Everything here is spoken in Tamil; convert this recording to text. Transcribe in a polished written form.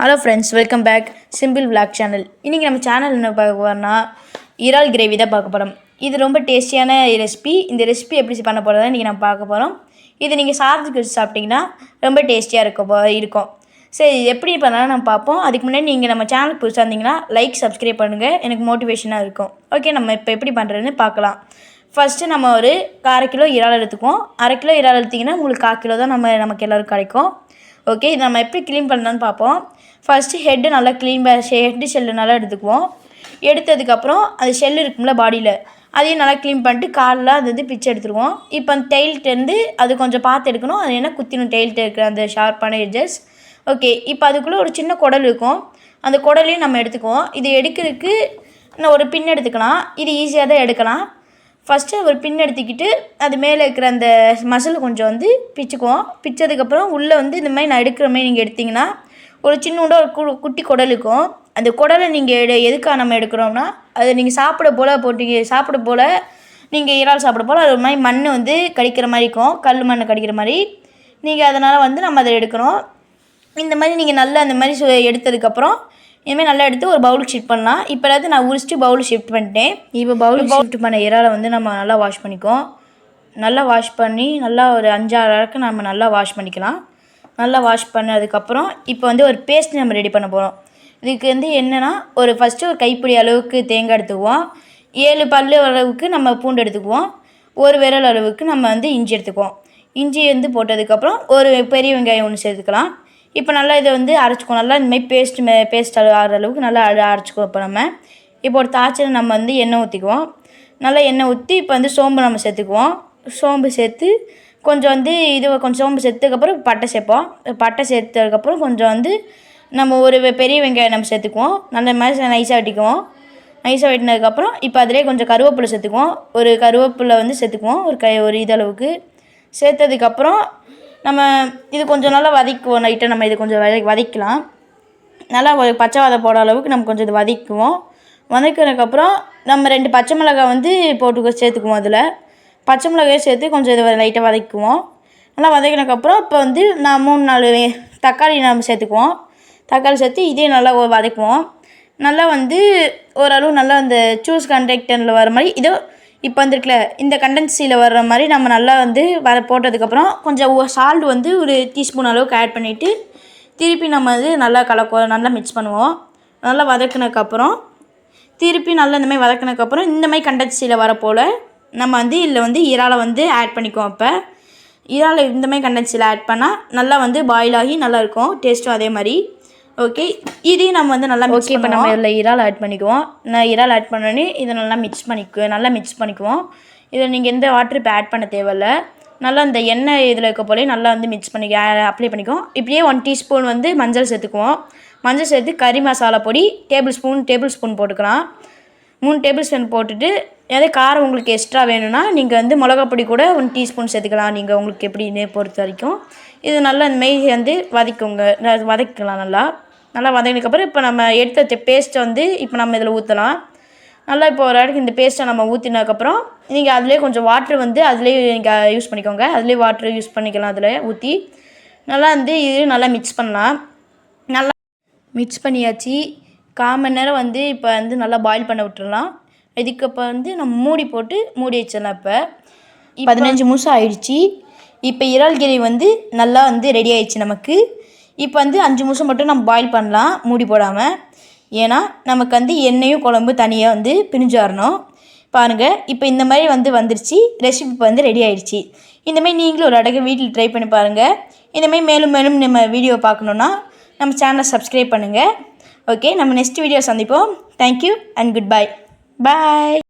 Hello friends, welcome back simple vlog channel. இன்றைக்கி நம்ம சேனல் என்ன பார்க்க போகிறோம்னா இறால் கிரேவி தான் பார்க்க போகிறோம். இது ரொம்ப டேஸ்டியான ரெசிபி. இந்த ரெசிபி எப்படி பண்ண போகிறதா இன்றைக்கி நம்ம பார்க்க போகிறோம். இது நீங்கள் சாதத்துக்கு வச்சு சாப்பிட்டிங்கன்னா ரொம்ப டேஸ்டியாக இருக்கும். சரி, எப்படி பண்ணலாம் நம்ம பார்ப்போம். அதுக்கு முன்னாடி நீங்கள் நம்ம சேனலுக்கு புதுசாக இருந்தீங்கன்னா லைக் சப்ஸ்கிரைப் பண்ணுங்கள், எனக்கு மோட்டிவேஷனாக இருக்கும். ஓகே, நம்ம இப்போ எப்படி பண்ணுறதுன்னு பார்க்கலாம். ஃபஸ்ட்டு நம்ம ஒரு 1/2 கிலோ இறால் எடுத்துக்குவோம். 1/2 கிலோ இறால் எடுத்திங்கன்னா உங்களுக்கு 1/4 கிலோ தான் நமக்கு எல்லோரும் கிடைக்கும். ஓகே, இது நம்ம எப்படி க்ளீன் பண்ணலான்னு பார்ப்போம். ஃபஸ்ட்டு ஹெட்டு நல்லா ஹெட்டு ஷெல்லு நல்லா எடுத்துக்குவோம். எடுத்ததுக்கப்புறம் அது ஷெல்லு இருக்கும்ல பாடியில், அதையும் நல்லா க்ளீன் பண்ணிட்டு காலெலாம் அது பிச்சு எடுத்துருவோம். இப்போ அந்த டெயில்ட்டேருந்து அது கொஞ்சம் பார்த்து எடுக்கணும். அது என்ன குத்தினும் டெயில்ட்டு இருக்கிற அந்த ஷார்ப்பான எட்ஜஸ். ஓகே, இப்போ அதுக்குள்ளே ஒரு சின்ன குடல் இருக்கும். அந்த குடலையும் நம்ம எடுத்துக்குவோம். இது எடுக்கிறதுக்கு இன்னும் ஒரு பின் எடுத்துக்கலாம். இது ஈஸியாக தான் எடுக்கலாம். ஃபஸ்ட்டு ஒரு பின் எடுத்துக்கிட்டு அது மேலே இருக்கிற அந்த மசில் கொஞ்சம் பிச்சுக்குவோம். பிச்சதுக்கப்புறம் உள்ளே இந்த மாதிரி நான் எடுக்கிற மாதிரி நீங்கள் எடுத்திங்கன்னா ஒரு சின்னோட ஒரு குட்டி குடல் இருக்கும். அந்த குடலை நீங்கள் எதுக்காக நம்ம எடுக்கிறோம்னா, அதை நீங்கள் சாப்பிட போல் நீங்கள் இறால் சாப்பிட போல் அது ஒரு மாதிரி மண் கடிக்கிற மாதிரி இருக்கும், கல் மண் கடிக்கிற மாதிரி. நீங்கள் அதனால் நம்ம அதை எடுக்கணும். இந்த மாதிரி நீங்கள் நல்லா அந்த மாதிரி எடுத்ததுக்கப்புறம் இதுமாதிரி நல்லா எடுத்து ஒரு பவுலுக்கு ஷிஃப்ட் பண்ணலாம். இப்போ நான் உரிச்சிட்டு பவுலுக்கு ஷிஃப்ட் பண்ணிட்டேன். இப்போ பவுலுக்கு ஷிஃப்ட் பண்ண இறாலை நம்ம நல்லா வாஷ் பண்ணிக்குவோம். நல்லா வாஷ் பண்ணி நல்லா ஒரு 5-6 அளவுக்கு நம்ம நல்லா வாஷ் பண்ணிக்கலாம். நல்லா வாஷ் பண்ணதுக்கப்புறம் இப்போ ஒரு பேஸ்ட் நம்ம ரெடி பண்ண போகிறோம். இதுக்கு என்னென்னா ஃபஸ்ட்டு ஒரு கைப்பிடி அளவுக்கு தேங்காய் எடுத்துக்குவோம். 7 பல் அளவுக்கு நம்ம பூண்டு எடுத்துக்குவோம். ஒரு விரல் அளவுக்கு நம்ம இஞ்சி எடுத்துக்குவோம். இஞ்சி போட்டதுக்கப்புறம் ஒரு பெரிய வெங்காயம் ஒன்று சேர்த்துக்கலாம். இப்போ நல்லா இதை அரைச்சிக்குவோம். நல்லா இந்தமாதிரி பேஸ்ட் ஆகிற அளவுக்கு நல்லா அரைச்சிக்குவோம். இப்போ ஒரு தாய்ச்சல் நம்ம எண்ணெய் ஊற்றிக்குவோம். நல்லா எண்ணெய் ஊற்றி இப்போ சோம்பு நம்ம சேர்த்துக்குவோம். சோம்பு சேர்த்து கொஞ்சம் கொஞ்சம் சோம்பு சேர்த்ததுக்கப்புறம் பட்டை சேர்ப்போம். பட்டை சேர்த்ததுக்கப்புறம் கொஞ்சம் நம்ம ஒரு பெரிய வெங்காயம் நம்ம சேர்த்துக்குவோம். நல்ல மாதிரி நைஸாக வெட்டிக்குவோம். நைஸாக வெட்டினதுக்கப்புறம் இப்போ அதிலே கொஞ்சம் கருவேப்பிலை சேர்த்துக்குவோம். ஒரு கருவேப்பிலை சேர்த்துக்குவோம். ஒரு இதளவுக்கு சேர்த்ததுக்கப்புறம் நம்ம இது கொஞ்சம் நல்லா வதக்குவோம். லைட்டாக நம்ம இது கொஞ்சம் வதக்கலாம். நல்லா ஒரு பச்சை வாடை போட அளவுக்கு நம்ம கொஞ்சம் இது வதக்குவோம். வதக்கினதுக்கப்புறம் நம்ம 2 பச்சை மிளகாய் போட்டு சேர்த்துக்குவோம். அதில் பச்சை மிளகாயை சேர்த்து கொஞ்சம் இதை லைட்டாக வதக்குவோம். நல்லா வதக்கினதுக்கப்புறம் இப்போ நான் 3-4 தக்காளி நம்ம சேர்த்துக்குவோம். தக்காளி சேர்த்து இதையும் நல்லா வதக்குவோம். நல்லா ஓரளவு நல்லா அந்த ஜூஸ் கண்டக்டரில் வர மாதிரி இப்போ இருக்குல்ல இந்த கண்டன்சியில் வர்ற மாதிரி நம்ம நல்லா போட்டதுக்கப்புறம் கொஞ்சம் சால்ட் ஒரு டீஸ்பூன் அளவுக்கு ஆட் பண்ணிவிட்டு திருப்பி நம்ம நல்லா கலக்குவோம். நல்லா மிக்ஸ் பண்ணுவோம். நல்லா வதக்கினதுக்கப்புறம் திருப்பி நல்லா இந்தமாதிரி வதக்கினதுக்கப்புறம் இந்தமாதிரி கண்டன்சியில் வரப்போல் நம்ம இதில் இறாலை ஆட் பண்ணிக்குவோம். இப்போ இறாலை இந்தமாதிரி கண்டன்சியில் ஆட் பண்ணால் நல்லா பாயில் ஆகி நல்லாயிருக்கும். டேஸ்ட்டும் அதே மாதிரி. ஓகே, இதையும் நம்ம நல்லா ஓகே. இப்போ நம்ம இதில் இறால் ஆட் பண்ணிக்குவோம். நான் இறால் ஆட் பண்ணோன்னே இதை நல்லா மிக்ஸ் பண்ணிக்குவோம். இதில் நீங்கள் எந்த வாட்டர் இப்போ ஆட் பண்ண தேவையில்லை. நல்லா அந்த எண்ணெய் இதில் இருக்க போலே நல்லா மிக்ஸ் பண்ணி அப்ளை பண்ணிக்குவோம். இப்படியே 1 டீஸ்பூன் மஞ்சள் சேர்த்துக்குவோம். மஞ்சள் சேர்த்து கறி மசாலா பொடி டேபிள் ஸ்பூன் போட்டுக்கலாம். 3 டேபிள் ஸ்பூன் போட்டுட்டு காரம் உங்களுக்கு எக்ஸ்ட்ரா வேணும்னா நீங்கள் மிளகா பொடி கூட 1 டீஸ்பூன் சேர்த்துக்கலாம். நீங்கள் உங்களுக்கு எப்படின்னு பொறுத்த வரைக்கும் இது நல்லா இந்தமாரி வதக்கிக்கலாம். நல்லா வதங்கினதுக்கப்புறம் இப்போ நம்ம எடுத்த பேஸ்ட்டை இப்போ நம்ம இதில் ஊற்றலாம். நல்லா இப்போ ஒரு இடத்துக்கு இந்த பேஸ்ட்டை நம்ம ஊற்றினதுக்கப்புறம் நீங்கள் அதிலே கொஞ்சம் வாட்ரு அதிலே நீங்கள் யூஸ் பண்ணிக்கோங்க. அதிலே வாட்ரு யூஸ் பண்ணிக்கலாம். அதில் ஊற்றி நல்லா இது நல்லா மிக்ஸ் பண்ணலாம். நல்லா மிக்ஸ் பண்ணியாச்சு. 1/4 மணி நேரம் இப்போ நல்லா பாயில் பண்ண விட்டுறலாம். இதுக்கு இப்போ நம்ம மூடி போட்டு மூடி வச்சிடலாம். இப்போ 15 நிமிஷம் ஆயிடுச்சு. இப்போ இறால் கிரேவி நல்லா ரெடி ஆயிடுச்சு நமக்கு. இப்போ 5 நிமிஷம் மட்டும் நம்ம பாயில் பண்ணலாம் மூடி போடாமல். ஏன்னா நமக்கு எண்ணெயும் குழம்பு தனியாக பிரிஞ்சு வரணும். பாருங்கள், இப்போ இந்த மாதிரி வந்துருச்சு. ரெசிபி இப்போ ரெடி ஆயிடுச்சு. இந்தமாதிரி நீங்களும் ஒரு இடத்துக்கு வீட்டில் ட்ரை பண்ணி பாருங்கள். இந்தமாதிரி மேலும் நம்ம வீடியோ பார்க்கணுன்னா நம்ம சேனலை சப்ஸ்கிரைப் பண்ணுங்கள். ஓகே, நம்ம நெக்ஸ்ட் வீடியோ சந்திப்போம். Thank you and good bye. Bye.